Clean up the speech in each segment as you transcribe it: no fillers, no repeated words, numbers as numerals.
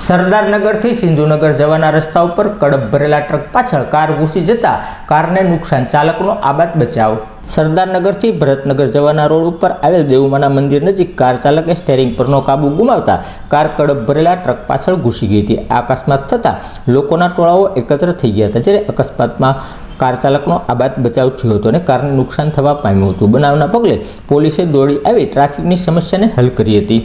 સરદારનગરથી સિંધુનગર જવાના રસ્તા ઉપર કડબ ભરેલા ટ્રક પાછળ કાર ઘૂસી જતા કારને નુકસાન, ચાલકનો આબાદ બચાવ। સરદારનગરથી ભરતનગર જવાના રોડ ઉપર આવેલ દેવુમાના મંદિર નજીક કાર ચાલકે સ્ટેરિંગ પરનો કાબુ ગુમાવતા કાર કડબ ભરેલા ટ્રક પાછળ ઘૂસી ગઈ હતી। આ અકસ્માત થતાં લોકોના ટોળાઓ એકત્ર થઈ ગયા હતા, જ્યારે અકસ્માતમાં કાર ચાલકનો આબાદ બચાવ થયો હતો અને કારને નુકસાન થવા પામ્યું હતું। બનાવના પગલે પોલીસે દોડી આવી ટ્રાફિકની સમસ્યાને હલ કરી હતી।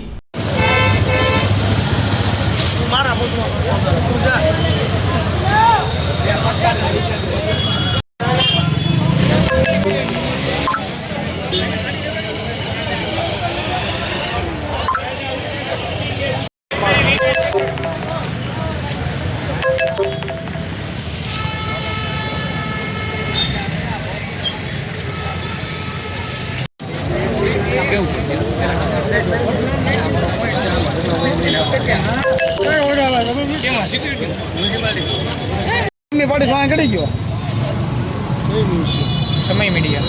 समय मीडिया